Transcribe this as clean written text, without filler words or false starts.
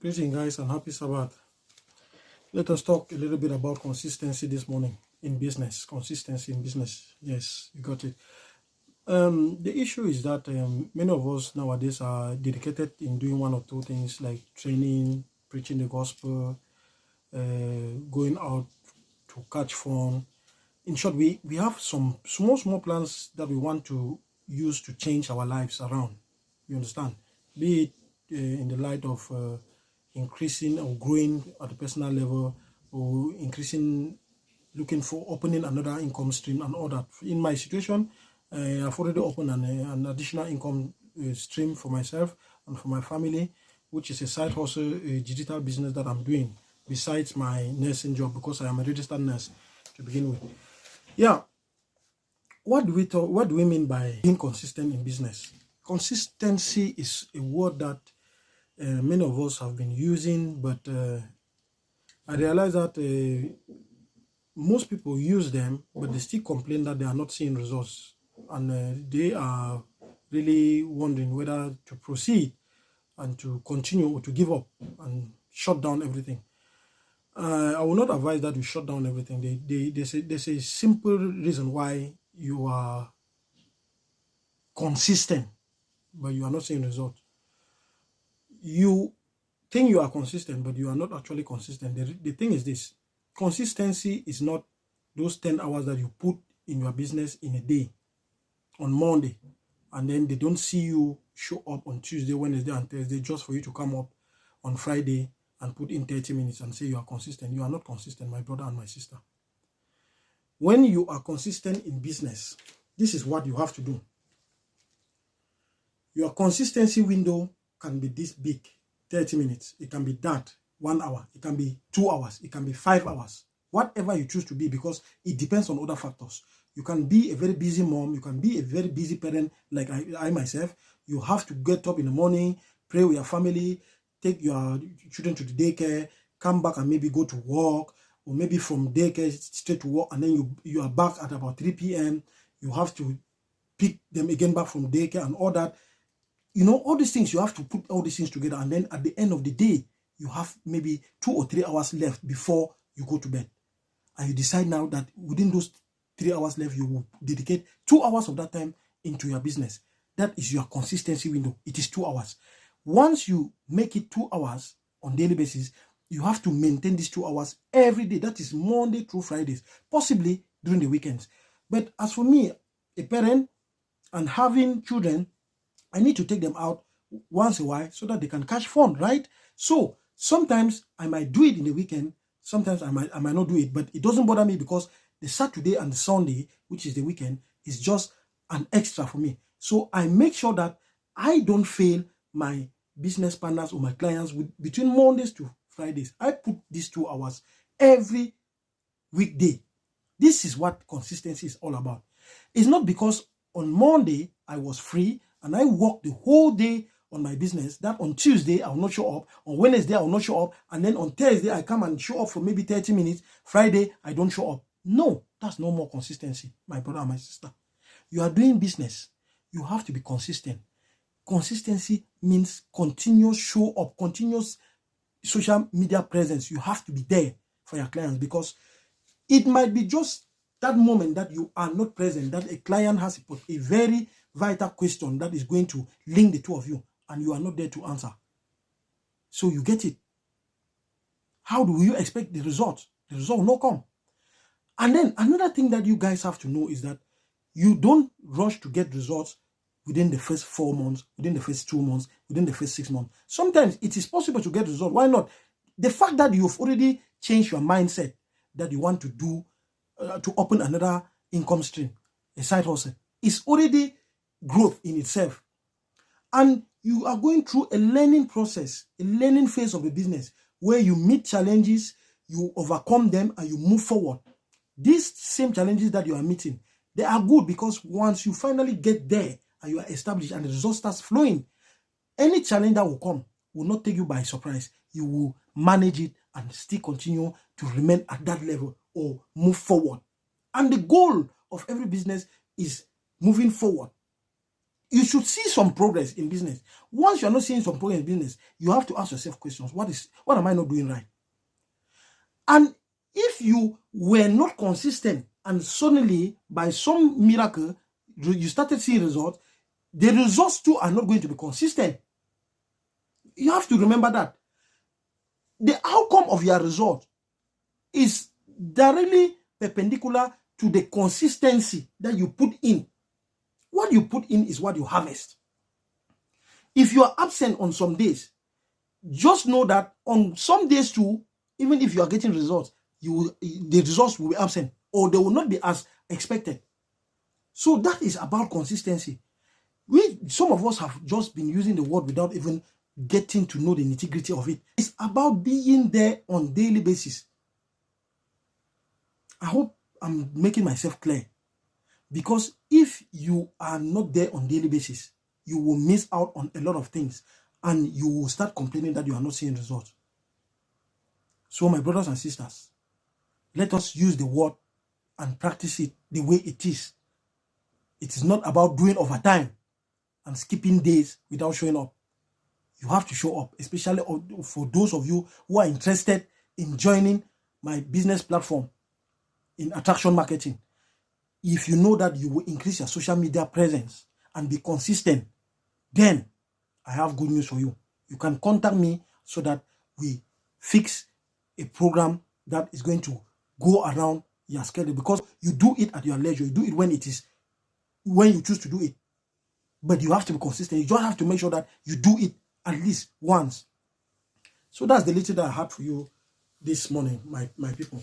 Greeting, guys, and happy Sabbath. Let us talk a little bit about consistency this morning in business. Consistency in business. Yes, you got it. The issue is that many of us nowadays are dedicated in doing one or two things like training, preaching the gospel, going out to catch fun. In short, we have some small plans that we want to use to change our lives around. You understand? Be it in the light of increasing or growing at the personal level, or increasing, looking for opening another income stream and all that. In my situation, I've already opened an additional income stream for myself and for my family, which is a side hustle, a digital business that I'm doing besides my nursing job, because I am a registered nurse to begin with. Yeah, what do we mean by being consistent in business? Consistency is a word that many of us have been using, but I realize that most people use them, but they still complain that they are not seeing results, and they are really wondering whether to proceed and to continue or to give up and shut down everything. I will not advise that you shut down everything. There's a simple reason why you are consistent, but you are not seeing results. You think you are consistent, but you are not actually consistent. The thing is this: consistency is not those 10 hours that you put in your business in a day on Monday, and then they don't see you show up on Tuesday, Wednesday, and Thursday just for you to come up on Friday and put in 30 minutes and say you are consistent. You are not consistent, my brother and my sister. When you are consistent in business, this is what you have to do. Your consistency window can be this big, 30 minutes. It can be that, 1 hour. It can be 2 hours. It can be 5 hours. Whatever you choose to be, because it depends on other factors. You can be a very busy mom. You can be a very busy parent like I myself. You have to get up in the morning, pray with your family, take your children to the daycare, come back and maybe go to work, or maybe from daycare straight to work, and then you are back at about 3 p.m. You have to pick them again back from daycare and all that. You know, all these things, you have to put all these things together, and then at the end of the day, you have maybe 2 or 3 hours left before you go to bed. And you decide now that within those 3 hours left, you will dedicate 2 hours of that time into your business. That is your consistency window. It is 2 hours. Once you make it 2 hours on daily basis, you have to maintain these 2 hours every day. That is Monday through Fridays, possibly during the weekends. But as for me, a parent and having children, I need to take them out once a while so that they can catch fun, right? So sometimes I might do it in the weekend. Sometimes I might not do it, but it doesn't bother me, because the Saturday and the Sunday, which is the weekend, is just an extra for me. So I make sure that I don't fail my business partners or my clients between Mondays to Fridays. I put these 2 hours every weekday. This is what consistency is all about. It's not because on Monday I was free and I worked the whole day on my business that on Tuesday I will not show up, on Wednesday I will not show up, and then on Thursday I come and show up for maybe 30 minutes, Friday I don't show up. No, that's no more consistency, my brother and my sister. You are doing business, you have to be consistent. Consistency means continuous show up, continuous social media presence. You have to be there for your clients, because it might be just that moment that you are not present, that a client has a very vital question that is going to link the two of you, and you are not there to answer. So you get it. How do you expect the result? The result will not come. And then another thing that you guys have to know is that you don't rush to get results within the first 4 months, within the first 2 months, within the first 6 months. Sometimes it is possible to get results. Why not? The fact that you've already changed your mindset that you want to do to open another income stream, a side hustle, is already growth in itself. And you are going through a learning process, a learning phase of the business, where you meet challenges, you overcome them, and you move forward. These same challenges that you are meeting, they are good, because once you finally get there and you are established and the result starts flowing, any challenge that will come will not take you by surprise. You will manage it and still continue to remain at that level or move forward. And the goal of every business is moving forward. You should see some progress in business. Once you're not seeing some progress in business, you have to ask yourself questions. What am I not doing right? And if you were not consistent and suddenly, by some miracle, you started seeing results, the results too are not going to be consistent. You have to remember that. The outcome of your result is directly perpendicular to the consistency that you put in. What you put in is what you harvest. If you are absent on some days, just know that on some days too, even if you are getting results, the results will be absent, or they will not be as expected. So that is about consistency. Some of us have just been using the word without even getting to know the nitty-gritty of it. It's about being there on a daily basis. I hope I'm making myself clear. Because if you are not there on a daily basis, you will miss out on a lot of things, and you will start complaining that you are not seeing results. So my brothers and sisters, let us use the word and practice it the way it is. It is not about doing overtime and skipping days without showing up. You have to show up, especially for those of you who are interested in joining my business platform in attraction marketing. If you know that you will increase your social media presence and be consistent, then I have good news for you. You can contact me so that we fix a program that is going to go around your schedule, because you do it at your leisure. You do it when you choose to do it. But you have to be consistent. You just have to make sure that you do it at least once. So that's the little that I had for you this morning, my people.